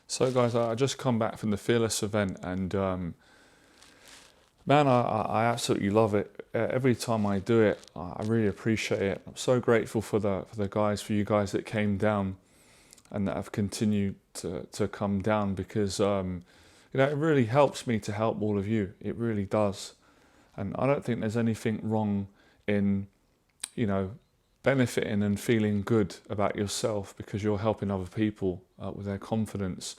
So guys, I just come back from the Fearless event and man, I absolutely love it. Every time I do it, I really appreciate it. I'm so grateful for the guys, for you guys that came down and that have continued to come down because it really helps me to help all of you. It really does. And I don't think there's anything wrong in, you know, benefiting and feeling good about yourself because you're helping other people with their confidence.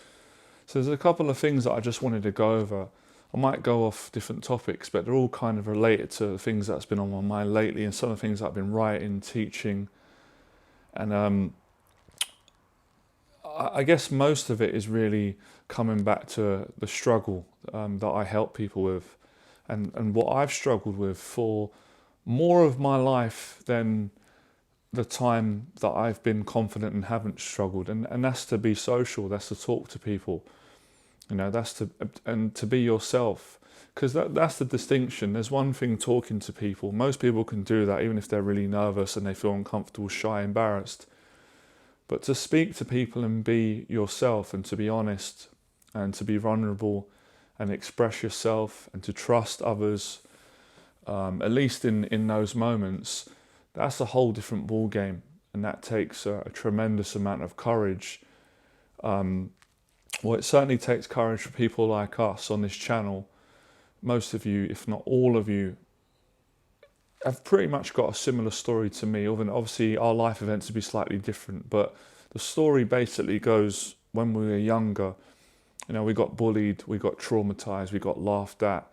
So there's a couple of things that I just wanted to go over. I might go off different topics, but they're all kind of related to the things that's been on my mind lately and some of the things I've been writing, teaching. And I guess most of it is really coming back to the struggle that I help people with and what I've struggled with for more of my life than the time that I've been confident and haven't struggled. And that's to be social, that's to talk to people. That's to be yourself, because that's the distinction. There's one thing talking to people. Most people can do that, even if they're really nervous and they feel uncomfortable, shy, embarrassed. But to speak to people and be yourself and to be honest and to be vulnerable and express yourself and to trust others, at least in those moments, that's a whole different ball game, and that takes a tremendous amount of courage. Well, it certainly takes courage for people like us on this channel. Most of you, if not all of you, have pretty much got a similar story to me. Obviously, our life events would be slightly different, but the story basically goes when we were younger. We got bullied, we got traumatized, we got laughed at,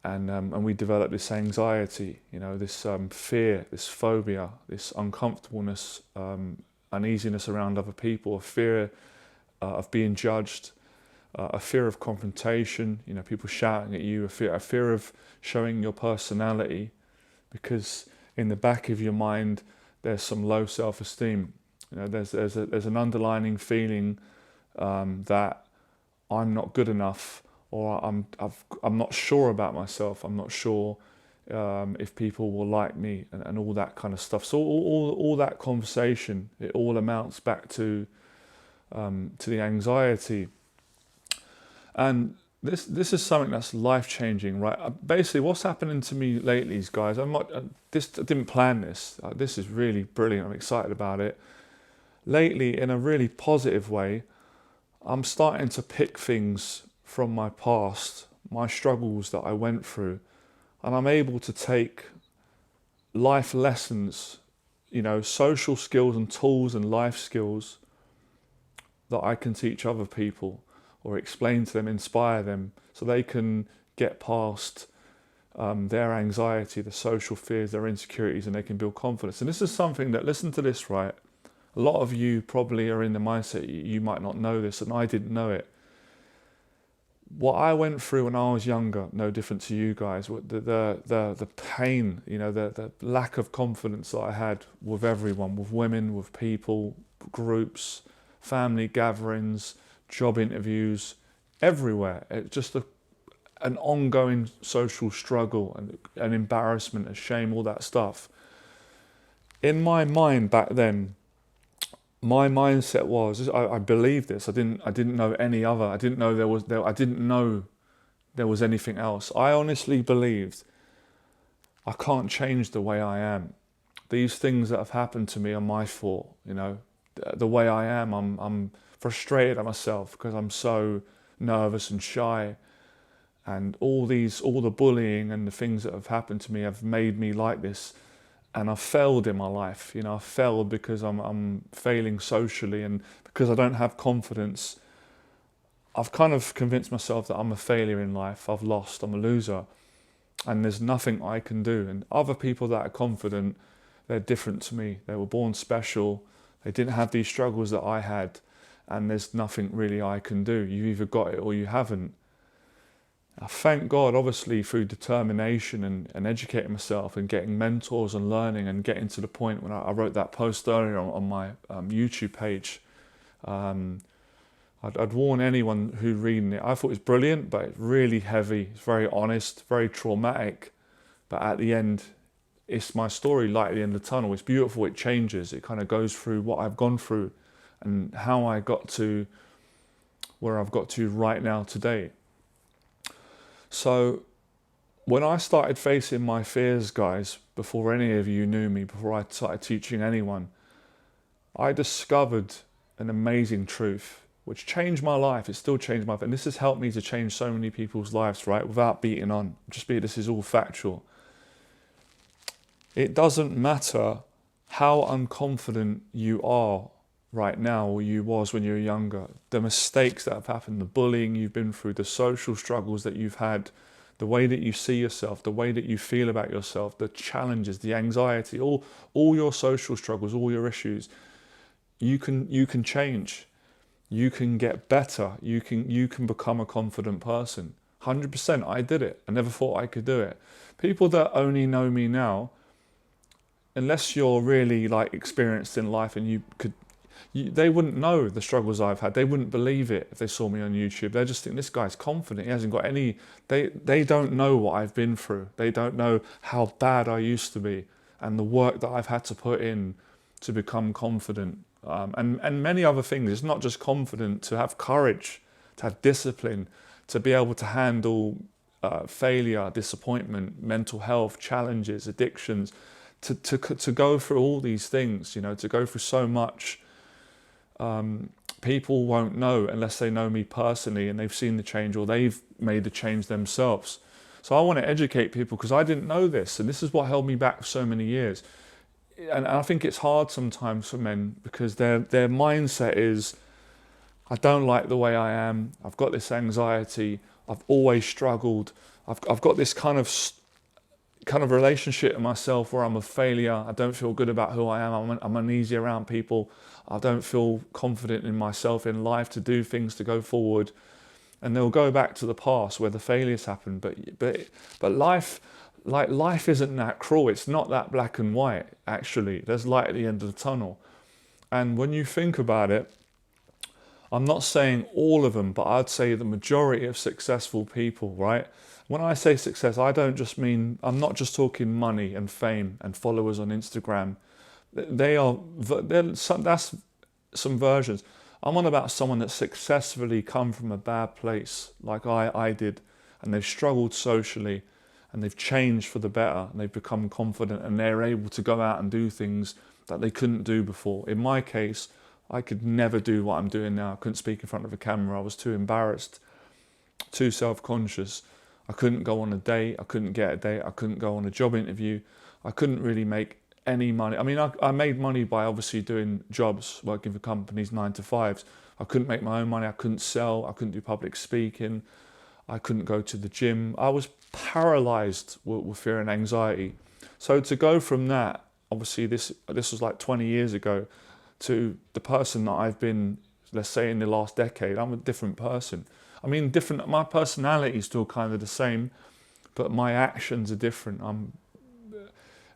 and we developed this anxiety. This fear, this phobia, this uncomfortableness, uneasiness around other people, a fear of being judged, a fear of confrontation, people shouting at you, a fear of showing your personality, because in the back of your mind there's some low self-esteem. There's an underlying feeling that I'm not good enough, or I'm not sure about myself. I'm not sure if people will like me, and all that kind of stuff. So all that conversation, it all amounts back to the anxiety. And this is something that's life-changing, right? Basically, what's happening to me lately is, guys, I didn't plan this. This is really brilliant. I'm excited about it. Lately, in a really positive way, I'm starting to pick things from my past, my struggles that I went through, and I'm able to take life lessons, social skills and tools and life skills that I can teach other people or explain to them, inspire them, so they can get past their anxiety, the social fears, their insecurities, and they can build confidence. And this is something that, listen to this, right? A lot of you probably are in the mindset, you might not know this, and I didn't know it. What I went through when I was younger, no different to you guys, the pain, the lack of confidence that I had with everyone, with women, with people, groups, family gatherings, job interviews, everywhere. It's just an ongoing social struggle and an embarrassment, a shame, all that stuff. In my mind back then, my mindset was, I believed this. I didn't know any other. I didn't know I didn't know there was anything else. I honestly believed I can't change the way I am. These things that have happened to me are my fault. The way I am, I'm frustrated at myself because I'm so nervous and shy, and all the bullying and the things that have happened to me have made me like this. And I've failed in my life. I've failed because I'm failing socially, and because I don't have confidence. I've kind of convinced myself that I'm a failure in life. I've lost. I'm a loser, and there's nothing I can do. And other people that are confident, they're different to me. They were born special. They didn't have these struggles that I had, and there's nothing really I can do. You've either got it or you haven't. I thank God, obviously, through determination and educating myself and getting mentors and learning and getting to the point when I wrote that post earlier on my YouTube page. I'd warn anyone who's reading it. I thought it was brilliant, but it's really heavy. It's very honest, very traumatic. But at the end, it's my story, light at the end of the tunnel. It's beautiful. It changes. It kind of goes through what I've gone through and how I got to where I've got to right now today. So when I started facing my fears, guys, before any of you knew me, before I started teaching anyone, I discovered an amazing truth which changed my life. It still changed my life. And this has helped me to change so many people's lives, right? Without beating on. This is all factual. It doesn't matter how unconfident you are right now or you was when you were younger. The mistakes that have happened, the bullying you've been through, the social struggles that you've had, the way that you see yourself, the way that you feel about yourself, the challenges, the anxiety, all your social struggles, all your issues, you can change. You can get better. You can become a confident person. 100%. I did it. I never thought I could do it. People that only know me now, unless you're really like experienced in life and they wouldn't know the struggles I've had. They wouldn't believe it if they saw me on YouTube. They just think this guy's confident. He hasn't got any. They don't know what I've been through. They don't know how bad I used to be and the work that I've had to put in to become confident. And many other things. It's not just confident, to have courage, to have discipline, to be able to handle failure, disappointment, mental health, challenges, addictions, to go through all these things, to go through so much. People won't know unless they know me personally and they've seen the change or they've made the change themselves. So I want to educate people because I didn't know this, and this is what held me back for so many years. And I think it's hard sometimes for men because their mindset is, I don't like the way I am. I've got this anxiety. I've always struggled. I've got this kind of relationship with myself where I'm a failure. I don't feel good about who I am. I'm uneasy around people. I don't feel confident in myself in life to do things, to go forward. And they'll go back to the past where the failures happened. But life isn't that cruel. It's not that black and white, actually. There's light at the end of the tunnel. And when you think about it, I'm not saying all of them, but I'd say the majority of successful people, right? When I say success, I'm not just talking money and fame and followers on Instagram. That's some versions. I'm on about someone that's successfully come from a bad place, like I did, and they've struggled socially, and they've changed for the better, and they've become confident, and they're able to go out and do things that they couldn't do before. In my case, I could never do what I'm doing now. I couldn't speak in front of a camera. I was too embarrassed, too self-conscious. I couldn't go on a date. I couldn't get a date. I couldn't go on a job interview. I couldn't really make any money. I mean, I made money by obviously doing jobs, working for companies, 9 to 5s. I couldn't make my own money. I couldn't sell. I couldn't do public speaking. I couldn't go to the gym. I was paralyzed with fear and anxiety. So to go from that, obviously this was like 20 years ago, to the person that I've been, let's say in the last decade, I'm a different person. I mean, my personality is still kind of the same, but my actions are different.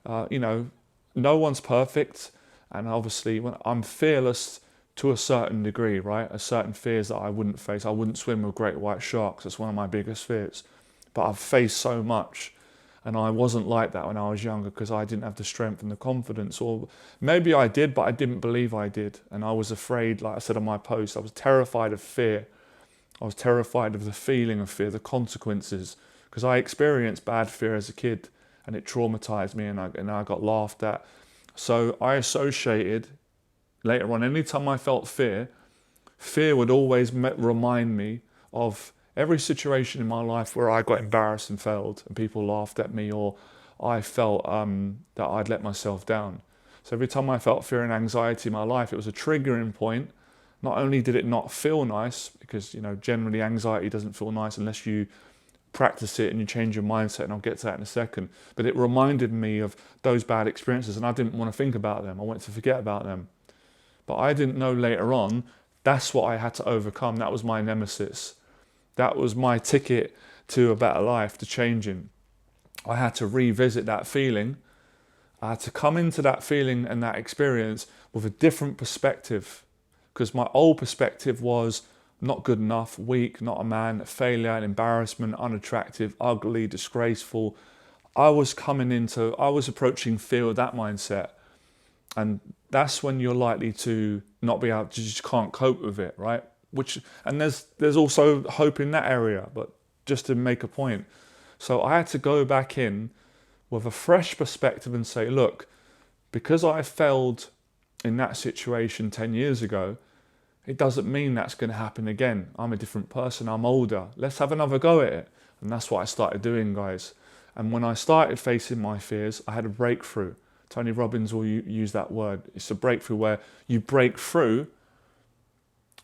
No one's perfect. And obviously I'm fearless to a certain degree, right? A certain fears that I wouldn't face. I wouldn't swim with great white sharks. That's one of my biggest fears. But I've faced so much. And I wasn't like that when I was younger because I didn't have the strength and the confidence. Or maybe I did, but I didn't believe I did. And I was afraid, like I said on my post, I was terrified of fear. I was terrified of the feeling of fear, the consequences. Because I experienced bad fear as a kid and it traumatized me and I got laughed at. So I associated, later on, anytime I felt fear would always remind me of every situation in my life where I got embarrassed and failed and people laughed at me, or I felt that I'd let myself down. So every time I felt fear and anxiety in my life, it was a triggering point. Not only did it not feel nice, because generally anxiety doesn't feel nice unless you practice it and you change your mindset, and I'll get to that in a second, but it reminded me of those bad experiences and I didn't want to think about them. I wanted to forget about them. But I didn't know later on, that's what I had to overcome. That was my nemesis. That was my ticket to a better life, to changing. I had to revisit that feeling. I had to come into that feeling and that experience with a different perspective, because my old perspective was not good enough, weak, not a man, failure, an embarrassment, unattractive, ugly, disgraceful. I was approaching fear with that mindset. And that's when you're likely to not be able to, just can't cope with it, right? And there's also hope in that area, but just to make a point. So I had to go back in with a fresh perspective and say, look, because I failed in that situation 10 years ago, it doesn't mean that's going to happen again. I'm a different person, I'm older. Let's have another go at it. And that's what I started doing, guys. And when I started facing my fears, I had a breakthrough. Tony Robbins will use that word. It's a breakthrough where you break through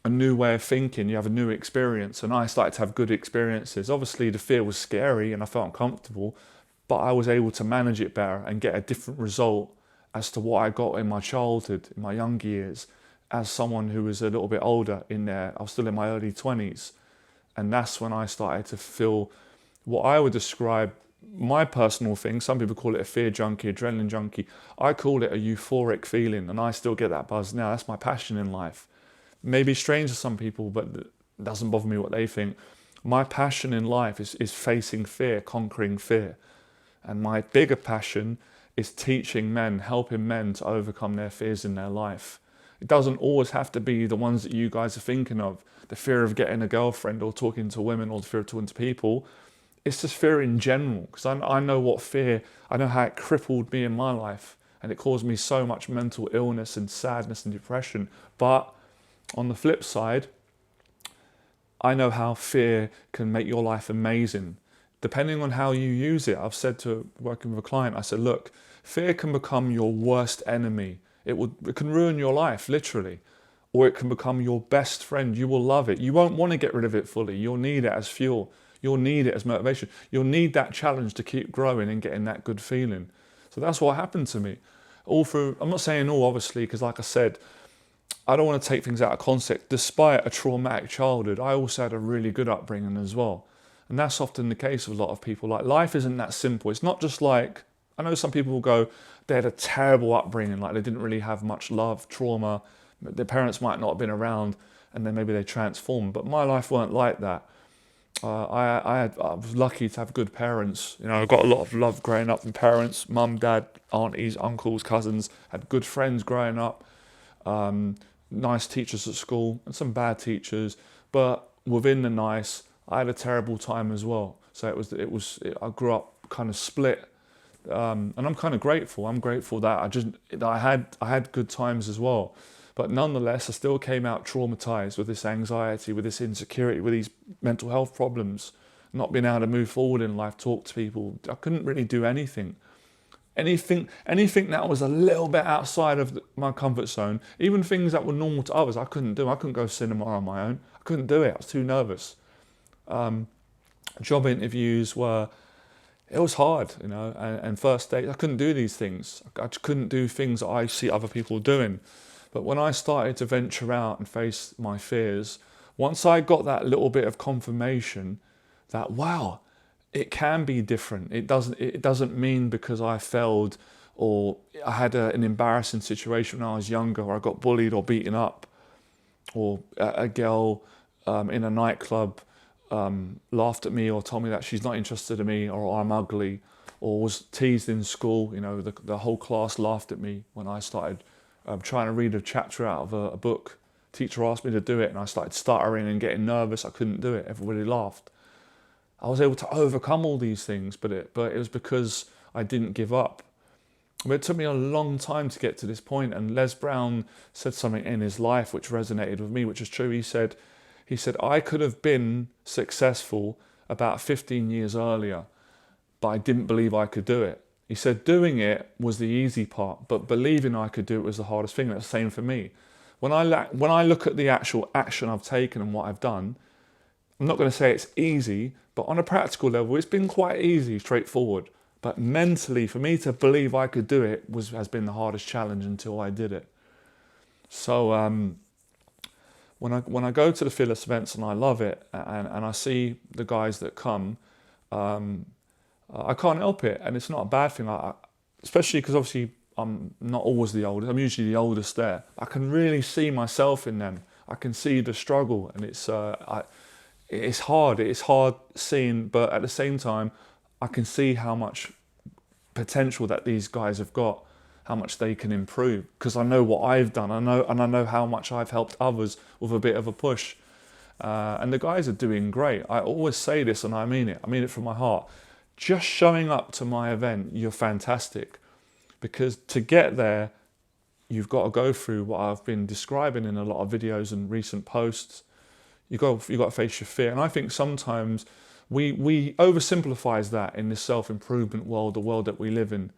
a new way of thinking, you have a new experience. And I started to have good experiences. Obviously, the fear was scary and I felt uncomfortable, but I was able to manage it better and get a different result as to what I got in my childhood, in my young years, as someone who was a little bit older in there. I was still in my early 20s. And that's when I started to feel what I would describe my personal thing. Some people call it a fear junkie, adrenaline junkie. I call it a euphoric feeling, and I still get that buzz now. That's my passion in life. Maybe strange to some people, but it doesn't bother me what they think. My passion in life is facing fear, conquering fear. And my bigger passion is teaching men, helping men to overcome their fears in their life. It doesn't always have to be the ones that you guys are thinking of, the fear of getting a girlfriend or talking to women or the fear of talking to people. It's just fear in general, because I know what fear, I know how it crippled me in my life, and it caused me so much mental illness and sadness and depression. But on the flip side, I know how fear can make your life amazing, depending on how you use it. I've said to working with a client, I said, look, fear can become your worst enemy. It can ruin your life, literally. Or it can become your best friend. You will love it. You won't want to get rid of it fully. You'll need it as fuel. You'll need it as motivation. You'll need that challenge to keep growing and getting that good feeling. So that's what happened to me. All through, I'm not saying all, obviously, because like I said, I don't want to take things out of context. Despite a traumatic childhood, I also had a really good upbringing as well. And that's often the case with a lot of people. Like, life isn't that simple. It's not just like, I know some people will go, they had a terrible upbringing, like they didn't really have much love, trauma, their parents might not have been around, and then maybe they transformed. But my life weren't like that. I was lucky to have good parents. You know, I got a lot of love growing up from parents, mum, dad, aunties, uncles, cousins. Had good friends growing up, nice teachers at school, and some bad teachers. But within the nice, I had a terrible time as well. So I grew up kind of split, and I'm kind of grateful. I'm grateful that I had good times as well. But nonetheless, I still came out traumatized with this anxiety, with this insecurity, with these mental health problems, not being able to move forward in life, talk to people. I couldn't really do anything. Anything that was a little bit outside of my comfort zone, even things that were normal to others, I couldn't do. I couldn't go to cinema on my own. I couldn't do it. I was too nervous. Job interviews it was hard, you know, and first dates, I couldn't do these things. I just couldn't do things that I see other people doing. But when I started to venture out and face my fears, once I got that little bit of confirmation that, wow, it can be different. It doesn't mean because I failed or I had an embarrassing situation when I was younger, or I got bullied or beaten up, or a girl in a nightclub laughed at me or told me that she's not interested in me, or I'm ugly, or was teased in school. You know, the whole class laughed at me when I started trying to read a chapter out of a book. Teacher asked me to do it and I started stuttering and getting nervous. I couldn't do it. Everybody laughed. I was able to overcome all these things, but it was because I didn't give up. But it took me a long time to get to this point, and Les Brown said something in his life which resonated with me, which is true. He said, I could have been successful about 15 years earlier, but I didn't believe I could do it. He said doing it was the easy part, but believing I could do it was the hardest thing. That's the same for me. When I look at the actual action I've taken and what I've done, I'm not going to say it's easy, but on a practical level, it's been quite easy, straightforward. But mentally, for me to believe I could do it has been the hardest challenge until I did it. So when I go to the Fearless events and I love it, and I see the guys that come, I can't help it, and it's not a bad thing. Especially because obviously I'm not always the oldest. I'm usually the oldest there. I can really see myself in them. I can see the struggle, and it's hard. It's hard seeing, but at the same time, I can see how much potential that these guys have got, how much they can improve, because I know what I've done. I know how much I've helped others with a bit of a push. And the guys are doing great. I always say this and I mean it. I mean it from my heart. Just showing up to my event, you're fantastic. Because to get there, you've got to go through what I've been describing in a lot of videos and recent posts. You've got to face your fear. And I think sometimes we oversimplifies that in this self-improvement world, the world that we live in.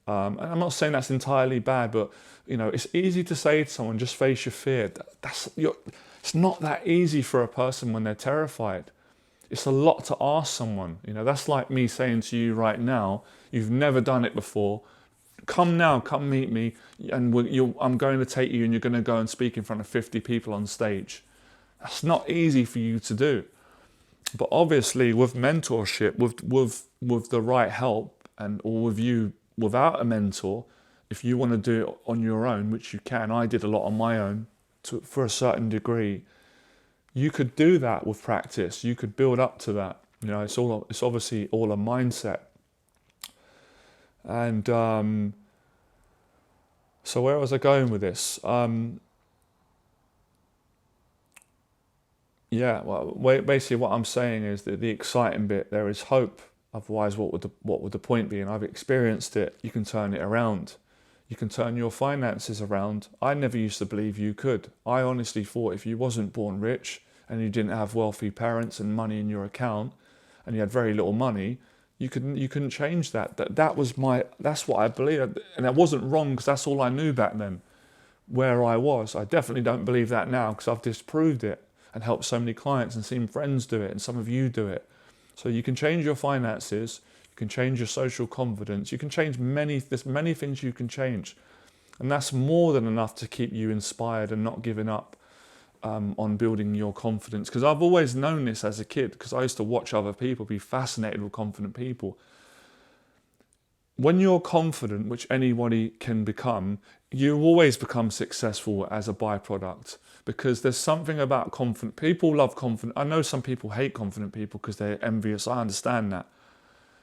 And I'm not saying that's entirely bad, but it's easy to say to someone, just face your fear. It's not that easy for a person when they're terrified. It's a lot to ask someone. That's like me saying to you right now, you've never done it before. Come now, come meet me, and I'm going to take you, and you're going to go and speak in front of 50 people on stage. That's not easy for you to do. But obviously, with mentorship, with the right help, or with you without a mentor, if you want to do it on your own, which you can, I did a lot on my own for a certain degree. You could do that with practice. You could build up to that. It's obviously all a mindset. And so where was I going with this? Basically what I'm saying is that the exciting bit, there is hope. Otherwise, what would the point be? And I've experienced it. You can turn it around. You can turn your finances around. I never used to believe you could. I honestly thought if you wasn't born rich and you didn't have wealthy parents and money in your account and you had very little money, you couldn't change that. That's what I believed. And that wasn't wrong because that's all I knew back then, where I was. I definitely don't believe that now because I've disproved it and helped so many clients and seen friends do it and some of you do it. So you can change your finances, you can change your social confidence, you can change there's many things you can change. And that's more than enough to keep you inspired and not giving up on building your confidence. Because I've always known this as a kid, because I used to watch other people, be fascinated with confident people. When you're confident, which anybody can become, you always become successful as a byproduct. Because there's something about confident people. Love confident. I know some people hate confident people because they're envious. I understand that.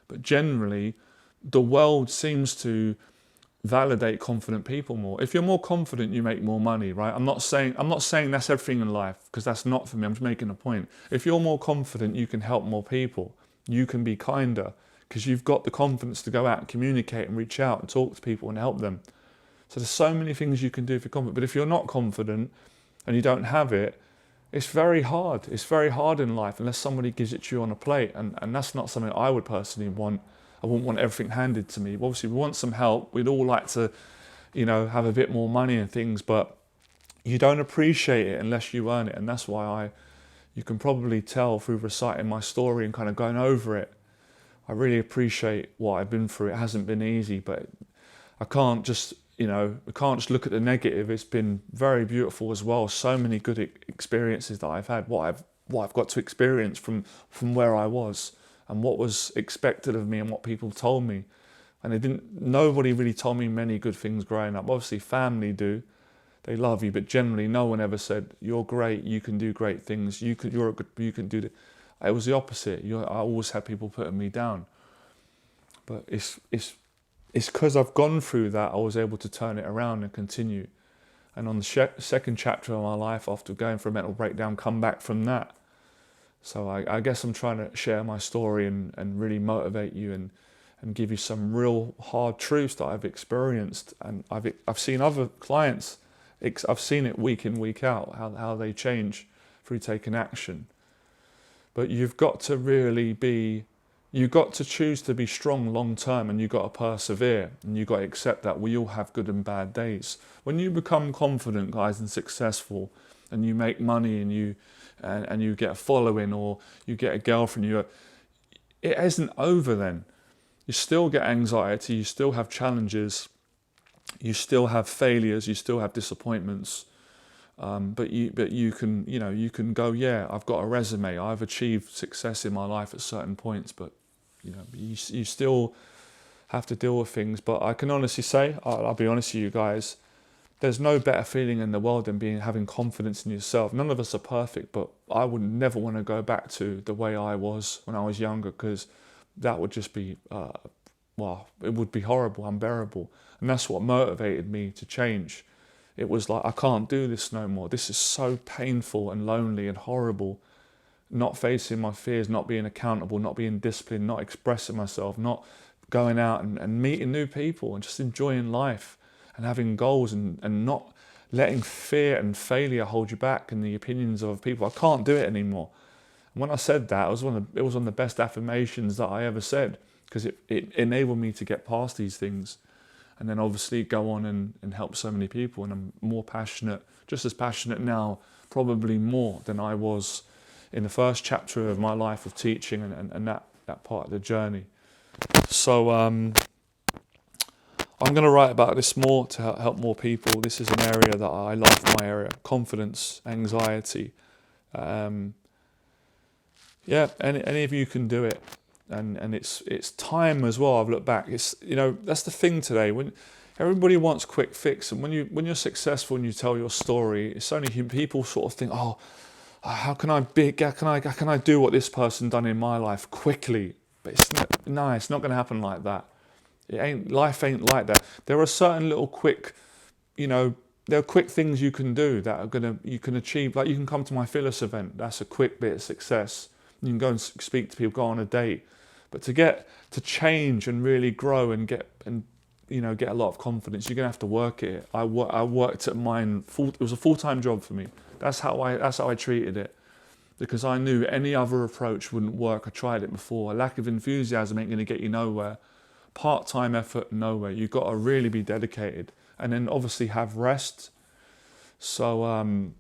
But generally, the world seems to validate confident people more. If you're more confident, you make more money, right? I'm not saying that's everything in life, because that's not for me. I'm just making a point. If you're more confident, you can help more people. You can be kinder because you've got the confidence to go out and communicate and reach out and talk to people and help them. So there's so many things you can do if you're confident. But if you're not confident and you don't have it, it's very hard. It's very hard in life unless somebody gives it to you on a plate. And that's not something I would personally want. I wouldn't want everything handed to me. Obviously, we want some help. We'd all like to, have a bit more money and things, but you don't appreciate it unless you earn it. And that's why you can probably tell through reciting my story and kind of going over it. I really appreciate what I've been through. It hasn't been easy, but I can't just look at the negative. It's been very beautiful as well. So many good experiences that I've had, what I've got to experience from where I was and what was expected of me and what people told me. And nobody really told me many good things growing up. Obviously family do, they love you, but generally no one ever said, you're great, you can do great things, you can do it. It was the opposite. I always had people putting me down. But it's because I've gone through that, I was able to turn it around and continue. And on the second chapter of my life, after going through a mental breakdown, come back from that. So I guess I'm trying to share my story and really motivate you and give you some real hard truths that I've experienced. And I've seen other clients, I've seen it week in, week out, how they change through taking action. But you've got to choose to be strong long term, and you've got to persevere, and you've got to accept that we all have good and bad days. When you become confident, guys, and successful, and you make money and you get a following or you get a girlfriend, it isn't over then. You still get anxiety, you still have challenges, you still have failures, you still have disappointments. But you can go, yeah, I've got a resume, I've achieved success in my life at certain points, but you still have to deal with things. But I can honestly say, I'll be honest with you guys, there's no better feeling in the world than having confidence in yourself. None of us are perfect, but I would never want to go back to the way I was when I was younger, because that would just be, it would be horrible, unbearable. And that's what motivated me to change. It was like, I can't do this no more. This is so painful and lonely and horrible. not facing my fears, not being accountable, not being disciplined, not expressing myself, not going out and meeting new people and just enjoying life and having goals and not letting fear and failure hold you back and the opinions of people. I can't do it anymore. And when I said that, it was one of the best affirmations that I ever said, because it enabled me to get past these things and then obviously go on and help so many people. And I'm more passionate, just as passionate now, probably more than I was in the first chapter of my life of teaching and that part of the journey. So I'm going to write about this more to help more people. This is an area that I love, my area, confidence, anxiety. Yeah, any of you can do it. And it's time as well. I've looked back. It's, that's the thing today. When everybody wants quick fix, and when you're successful and you tell your story, it's only people sort of think, oh, how can I do what this person done in my life quickly? But it's not going to happen like that. Life ain't like that. There are certain little quick, there are quick things you can do that you can achieve. Like you can come to my Phyllis event. That's a quick bit of success. You can go and speak to people, go on a date. But to change and really grow and get a lot of confidence, you're gonna have to work it. I worked at mine. It was a full-time job for me. That's how I treated it, because I knew any other approach wouldn't work. I tried it before. A lack of enthusiasm ain't gonna get you nowhere. Part-time effort, nowhere. You've got to really be dedicated, and then obviously have rest. So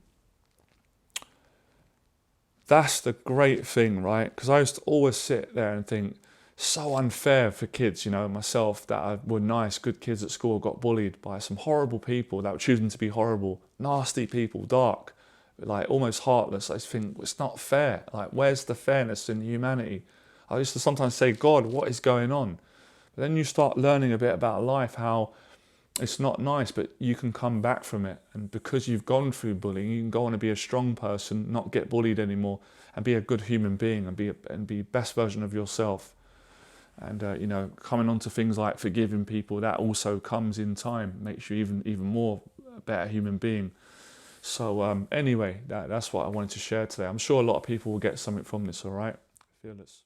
that's the great thing, right? Because I used to always sit there and think, so unfair for kids, myself, that were nice, good kids at school, got bullied by some horrible people that were choosing to be horrible, nasty people, dark, like almost heartless. I just think it's not fair. Like, where's the fairness in humanity? I used to sometimes say, God, what is going on? But then you start learning a bit about life, how it's not nice, but you can come back from it. And because you've gone through bullying, you can go on and be a strong person, not get bullied anymore, and be a good human being and be best version of yourself. And coming on to things like forgiving people, that also comes in time, makes you even more a better human being. So anyway, that's what I wanted to share today. I'm sure a lot of people will get something from this. All right, fearless.